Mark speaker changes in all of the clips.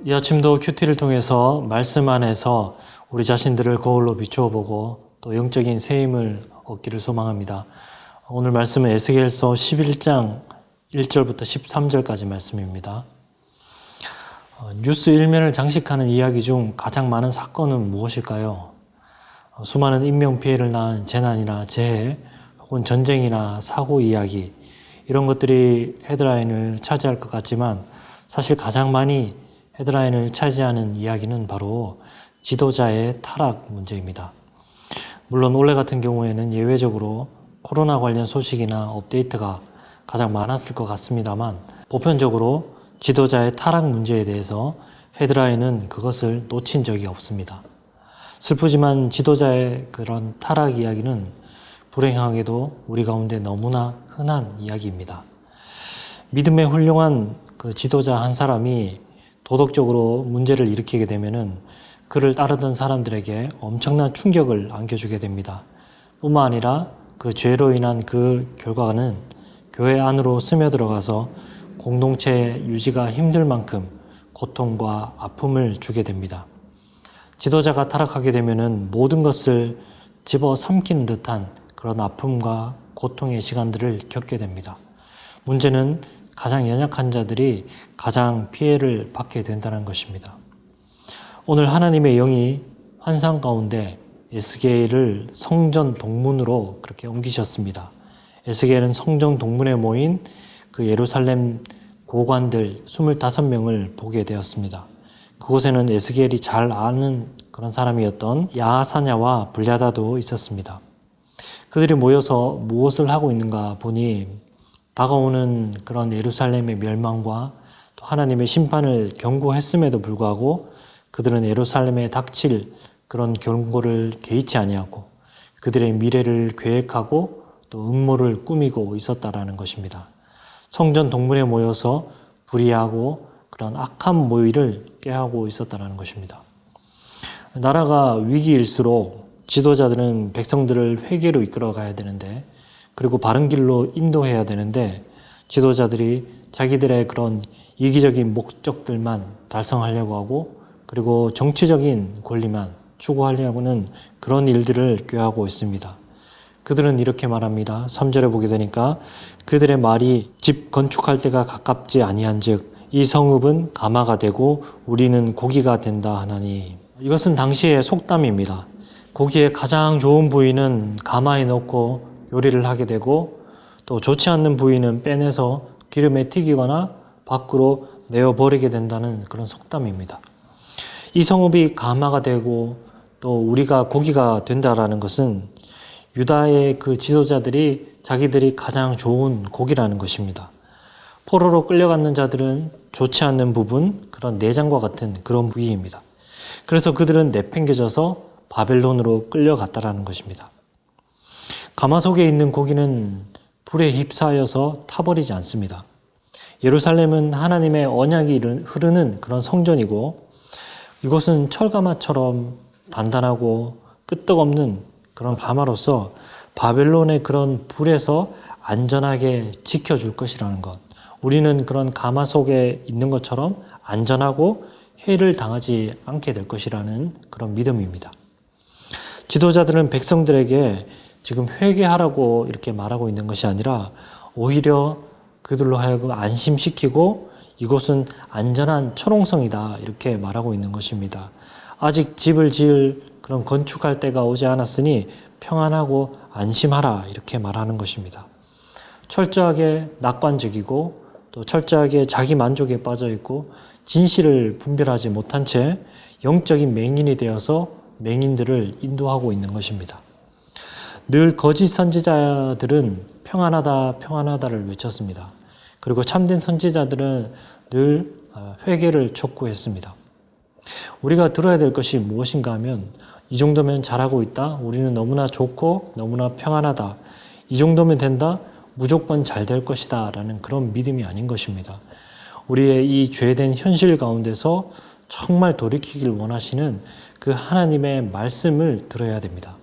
Speaker 1: 이 아침도 큐티를 통해서 말씀 안에서 우리 자신들을 거울로 비추어 보고 또 영적인 새 힘을 얻기를 소망합니다. 오늘 말씀은 에스겔서 11장 1절부터 13절까지 말씀입니다. 뉴스 일면을 장식하는 이야기 중 가장 많은 사건은 무엇일까요? 수많은 인명피해를 낳은 재난이나 재해 혹은 전쟁이나 사고 이야기, 이런 것들이 헤드라인을 차지할 것 같지만 사실 가장 많이 헤드라인을 차지하는 이야기는 바로 지도자의 타락 문제입니다. 물론 올해 같은 경우에는 예외적으로 코로나 관련 소식이나 업데이트가 가장 많았을 것 같습니다만, 보편적으로 지도자의 타락 문제에 대해서 헤드라인은 그것을 놓친 적이 없습니다. 슬프지만 지도자의 그런 타락 이야기는 불행하게도 우리 가운데 너무나 흔한 이야기입니다. 믿음의 훌륭한 그 지도자 한 사람이 도덕적으로 문제를 일으키게 되면은 그를 따르던 사람들에게 엄청난 충격을 안겨주게 됩니다. 뿐만 아니라 그 죄로 인한 그 결과는 교회 안으로 스며들어가서 공동체 유지가 힘들 만큼 고통과 아픔을 주게 됩니다. 지도자가 타락하게 되면은 모든 것을 집어삼키는 듯한 그런 아픔과 고통의 시간들을 겪게 됩니다. 문제는 가장 연약한 자들이 가장 피해를 받게 된다는 것입니다. 오늘 하나님의 영이 환상 가운데 에스겔을 성전 동문으로 그렇게 옮기셨습니다. 에스겔은 성전 동문에 모인 그 예루살렘 고관들 25명을 보게 되었습니다. 그곳에는 에스겔이 잘 아는 그런 사람이었던 야사냐와 블야다도 있었습니다. 그들이 모여서 무엇을 하고 있는가 보니 다가오는 그런 예루살렘의 멸망과 또 하나님의 심판을 경고했음에도 불구하고 그들은 예루살렘에 닥칠 그런 경고를 개의치 아니하고 그들의 미래를 계획하고 또 음모를 꾸미고 있었다라는 것입니다. 성전 동문에 모여서 불의하고 그런 악한 모의를 꾀하고 있었다라는 것입니다. 나라가 위기일수록 지도자들은 백성들을 회개로 이끌어 가야 되는데, 그리고 바른 길로 인도해야 되는데, 지도자들이 자기들의 그런 이기적인 목적들만 달성하려고 하고 그리고 정치적인 권리만 추구하려고는 그런 일들을 꾀하고 있습니다. 그들은 이렇게 말합니다. 3절에 보게 되니까 그들의 말이 집 건축할 때가 가깝지 아니한즉 이 성읍은 가마가 되고 우리는 고기가 된다 하나니. 이것은 당시의 속담입니다. 고기의 가장 좋은 부위는 가마에 넣고 요리를 하게 되고 또 좋지 않는 부위는 빼내서 기름에 튀기거나 밖으로 내어버리게 된다는 그런 속담입니다. 이 성읍이 가마가 되고 또 우리가 고기가 된다라는 것은 유다의 그 지도자들이 자기들이 가장 좋은 고기라는 것입니다. 포로로 끌려가는 자들은 좋지 않는 부분, 그런 내장과 같은 그런 부위입니다. 그래서 그들은 내팽개져서 바벨론으로 끌려갔다라는 것입니다. 가마 속에 있는 고기는 불에 휩싸여서 타버리지 않습니다. 예루살렘은 하나님의 언약이 흐르는 그런 성전이고 이곳은 철가마처럼 단단하고 끄떡없는 그런 가마로서 바벨론의 그런 불에서 안전하게 지켜줄 것이라는 것. 우리는 그런 가마 속에 있는 것처럼 안전하고 해를 당하지 않게 될 것이라는 그런 믿음입니다. 지도자들은 백성들에게 지금 회개하라고 이렇게 말하고 있는 것이 아니라 오히려 그들로 하여금 안심시키고 이곳은 안전한 초롱성이다 이렇게 말하고 있는 것입니다. 아직 집을 지을 그런 건축할 때가 오지 않았으니 평안하고 안심하라 이렇게 말하는 것입니다. 철저하게 낙관적이고 또 철저하게 자기 만족에 빠져 있고 진실을 분별하지 못한 채 영적인 맹인이 되어서 맹인들을 인도하고 있는 것입니다. 늘 거짓 선지자들은 평안하다 평안하다를 외쳤습니다. 그리고 참된 선지자들은 늘 회개를 촉구했습니다. 우리가 들어야 될 것이 무엇인가 하면 이 정도면 잘하고 있다. 우리는 너무나 좋고 너무나 평안하다. 이 정도면 된다. 무조건 잘 될 것이다. 라는 그런 믿음이 아닌 것입니다. 우리의 이 죄된 현실 가운데서 정말 돌이키길 원하시는 그 하나님의 말씀을 들어야 됩니다.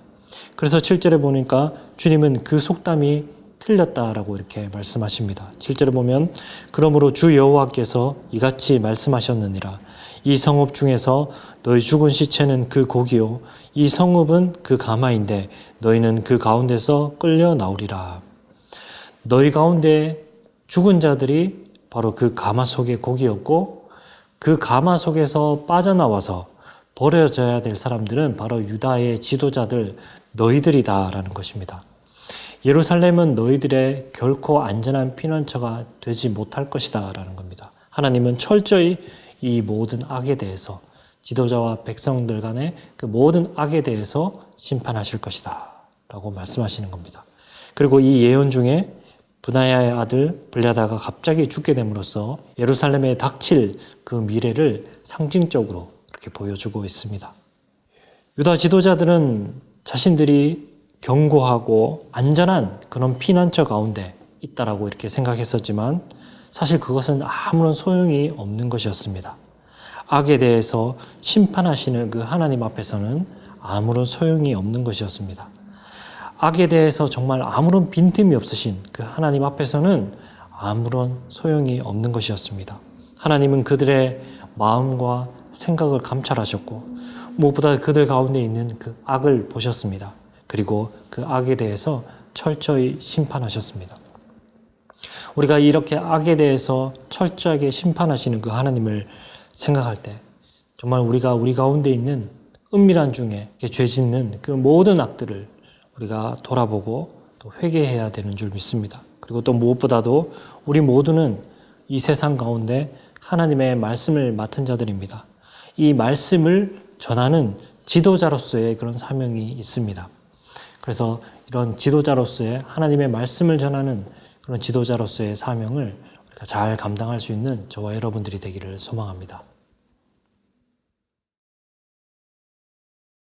Speaker 1: 그래서 7절에 보니까 주님은 그 속담이 틀렸다라고 이렇게 말씀하십니다. 7절에 보면 그러므로 주 여호와께서 이같이 말씀하셨느니라 이 성읍 중에서 너희 죽은 시체는 그 고기요 이 성읍은 그 가마인데 너희는 그 가운데서 끌려 나오리라. 너희 가운데 죽은 자들이 바로 그 가마 속의 고기였고 그 가마 속에서 빠져나와서 버려져야 될 사람들은 바로 유다의 지도자들 너희들이다라는 것입니다. 예루살렘은 너희들의 결코 안전한 피난처가 되지 못할 것이다 라는 겁니다. 하나님은 철저히 이 모든 악에 대해서 지도자와 백성들 간의 그 모든 악에 대해서 심판하실 것이다 라고 말씀하시는 겁니다. 그리고 이 예언 중에 브나야의 아들 블랴다가 갑자기 죽게 됨으로써 예루살렘에 닥칠 그 미래를 상징적으로 이렇게 보여주고 있습니다. 유다 지도자들은 자신들이 견고하고 안전한 그런 피난처 가운데 있다라고 이렇게 생각했었지만 사실 그것은 아무런 소용이 없는 것이었습니다. 악에 대해서 심판하시는 그 하나님 앞에서는 아무런 소용이 없는 것이었습니다. 악에 대해서 정말 아무런 빈틈이 없으신 그 하나님 앞에서는 아무런 소용이 없는 것이었습니다. 하나님은 그들의 마음과 생각을 감찰하셨고 무엇보다 그들 가운데 있는 그 악을 보셨습니다. 그리고 그 악에 대해서 철저히 심판하셨습니다. 우리가 이렇게 악에 대해서 철저하게 심판하시는 그 하나님을 생각할 때 정말 우리가 우리 가운데 있는 은밀한 중에 죄 짓는 그 모든 악들을 우리가 돌아보고 또 회개해야 되는 줄 믿습니다. 그리고 또 무엇보다도 우리 모두는 이 세상 가운데 하나님의 말씀을 맡은 자들입니다. 이 말씀을 전하는 지도자로서의 그런 사명이 있습니다. 그래서 이런 지도자로서의 하나님의 말씀을 전하는 그런 지도자로서의 사명을 우리가 잘 감당할 수 있는 저와 여러분들이 되기를 소망합니다.